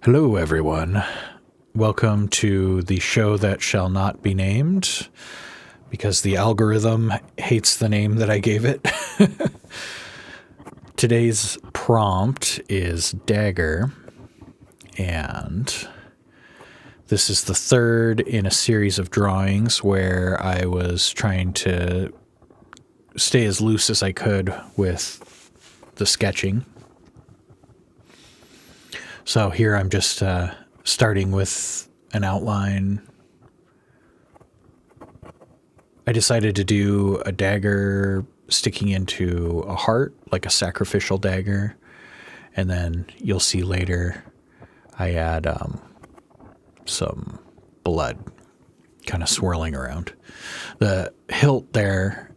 Hello, everyone. Welcome to the show that shall not be named because the algorithm hates the name that I gave it. Today's prompt is Dagger, and this is the third in a series of drawings where I was trying to stay as loose as I could with the sketching. So here I'm just starting with an outline. I decided to do a dagger sticking into a heart, like a sacrificial dagger. And then you'll see later I add some blood kind of swirling around. The hilt there,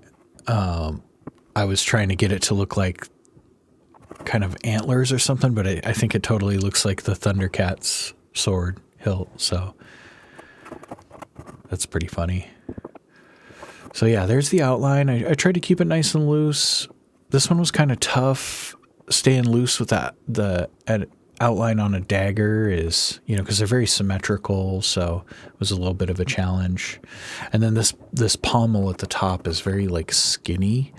I was trying to get it to look like kind of antlers or something, but I think it totally looks like the Thundercat's sword hilt, so that's pretty funny. So yeah, there's the outline. I tried to keep it nice and loose. This one was kind of tough, staying loose with the outline on a dagger is, because they're very symmetrical, so it was a little bit of a challenge. And then this pommel at the top is very like skinny,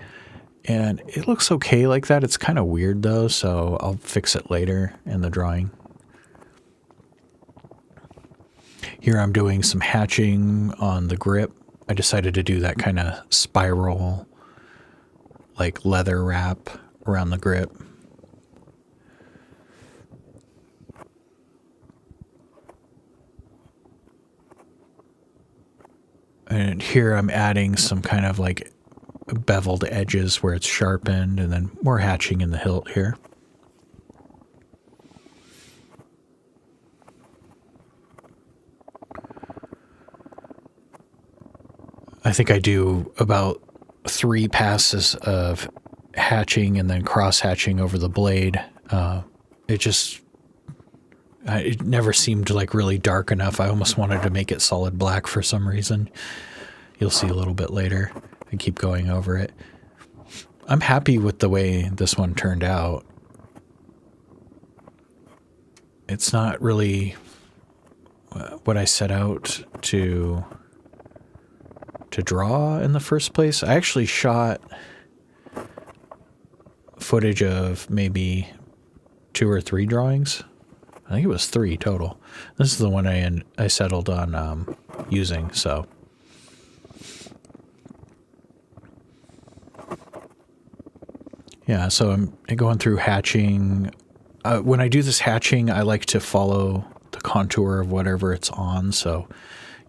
and it looks okay like that. It's kind of weird though, so I'll fix it later in the drawing. Here I'm doing some hatching on the grip. I decided to do that kind of spiral, like leather wrap around the grip. And here I'm adding some kind of like beveled edges where it's sharpened, and then more hatching in the hilt here. I think I do about 3 passes of hatching and then cross hatching over the blade. It never seemed like really dark enough. I almost wanted to make it solid black for some reason. You'll see a little bit later. I keep going over it. I'm happy with the way this one turned out. It's not really what I set out to draw in the first place. I actually shot footage of maybe 2 or 3 drawings. I think it was 3 total. This is the one I settled on using, so. Yeah, so I'm going through hatching. When I do this hatching, I like to follow the contour of whatever it's on. So,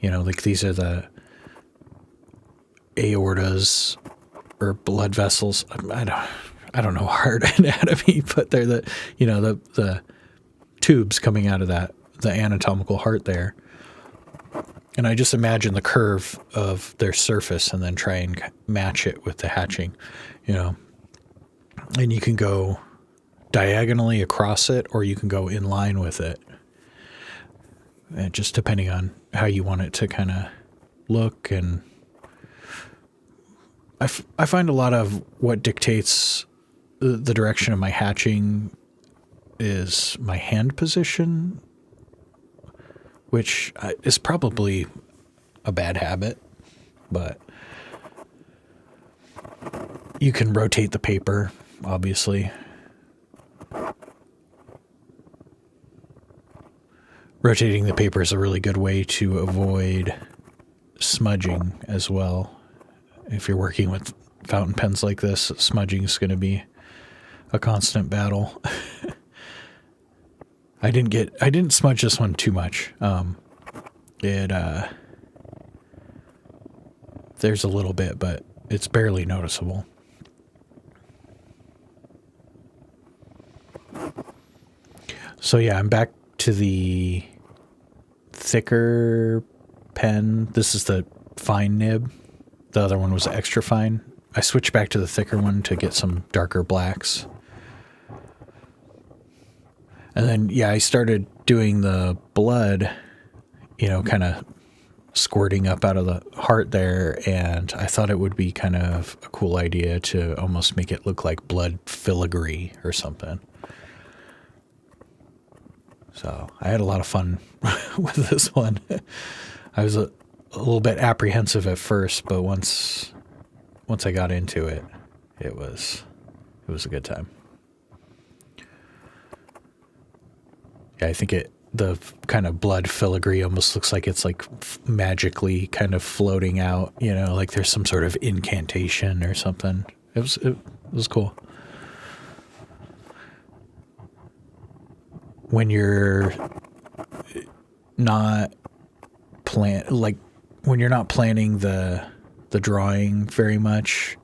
like these are the aortas or blood vessels. I don't know hard anatomy, but they're the tubes coming out of the anatomical heart there. And I just imagine the curve of their surface and then try and match it with the hatching, And you can go diagonally across it, or you can go in line with it. And just depending on how you want it to kind of look. And I find a lot of what dictates the direction of my hatching is my hand position, which is probably a bad habit, but you can rotate the paper, obviously. Rotating the paper is a really good way to avoid smudging as well. If you're working with fountain pens like this, smudging is going to be a constant battle. I didn't smudge this one too much. There's a little bit, but it's barely noticeable. So yeah, I'm back to the thicker pen. This is the fine nib. The other one was extra fine. I switched back to the thicker one to get some darker blacks. And then, yeah, I started doing the blood, kind of squirting up out of the heart there, and I thought it would be kind of a cool idea to almost make it look like blood filigree or something. So I had a lot of fun with this one. I was a little bit apprehensive at first, but once I got into it, it was a good time. Yeah, I think the kind of blood filigree almost looks like it's like magically kind of floating out, you know, like there's some sort of incantation or something. It was cool. When you're not when you're not planning the drawing very much,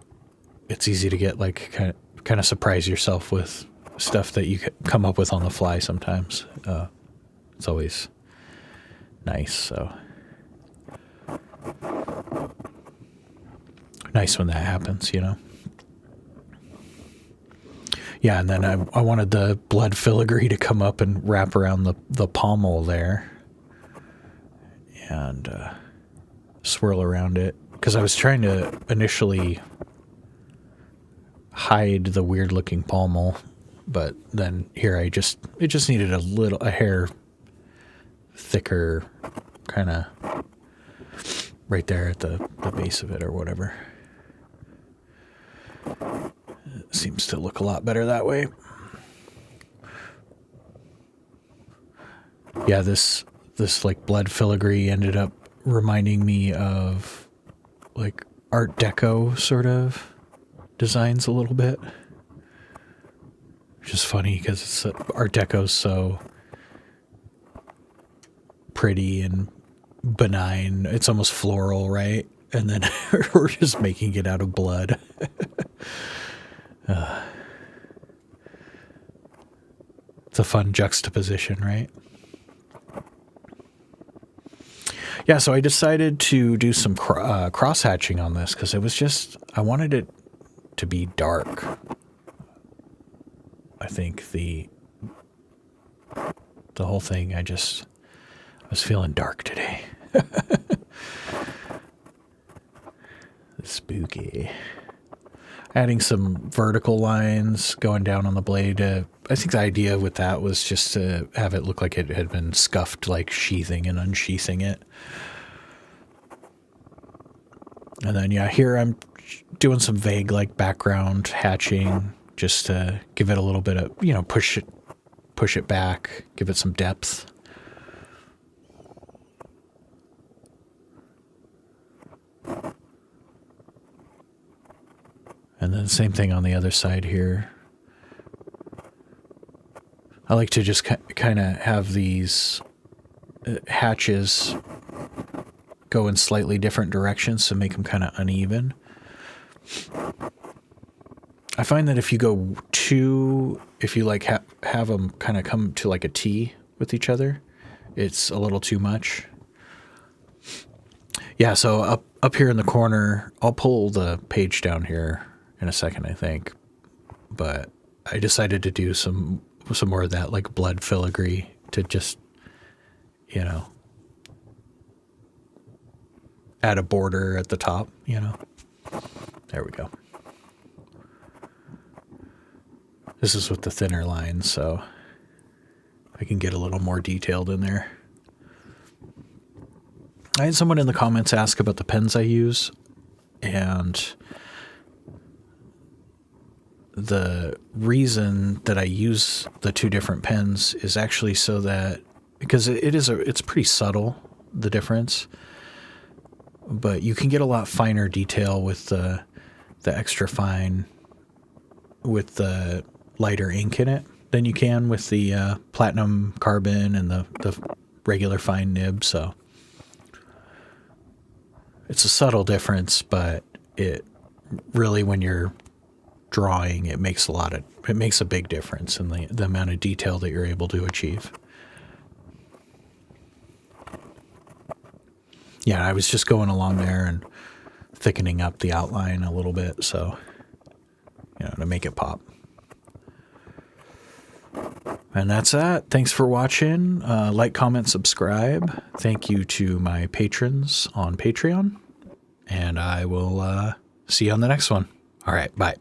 it's easy to get like kind of surprise yourself with stuff that you come up with on the fly sometimes. It's always nice. So nice when that happens, you know? Yeah, and then I wanted the blood filigree to come up and wrap around the pommel there and swirl around it. Because I was trying to initially hide the weird looking pommel, but then here it just needed a hair thicker, kind of right there at the base of it or whatever. It seems to look a lot better that way. Yeah, this like blood filigree ended up reminding me of like Art Deco sort of designs a little bit. Which is funny because Art Deco's so pretty and benign. It's almost floral, right? And then we're just making it out of blood. It's a fun juxtaposition, right? Yeah, so I decided to do some cross-hatching on this because I wanted it to be dark. I think the whole thing, I was feeling dark today. Spooky. Adding some vertical lines going down on the blade. I think the idea with that was just to have it look like it had been scuffed, like sheathing and unsheathing it. And then, yeah, here I'm doing some vague, like, background hatching just to give it a little bit of, you know, push it back, give it some depth. And then same thing on the other side here. I like to just kind of have these hatches go in slightly different directions to make them kind of uneven. I find that if you like have them kind of come to like a T with each other, it's a little too much. Yeah, so up here in the corner, I'll pull the page down here in a second, I think. But I decided to do some more of that like blood filigree to just, you know, add a border at the top, you know. There we go. This is with the thinner lines, so I can get a little more detailed in there. I had someone in the comments ask about the pens I use, and the reason that I use the two different pens is actually so that, because it's pretty subtle, the difference, but you can get a lot finer detail with the extra fine, with the lighter ink in it than you can with the platinum carbon and the regular fine nib. So it's a subtle difference, but it really, when you're drawing, it makes a big difference in the amount of detail that you're able to achieve. Yeah, I was just going along there and thickening up the outline a little bit, so, you know, to make it pop. And that's that. Thanks for watching. Like, comment, subscribe. Thank you to my patrons on Patreon. And I will see you on the next one. All right, bye.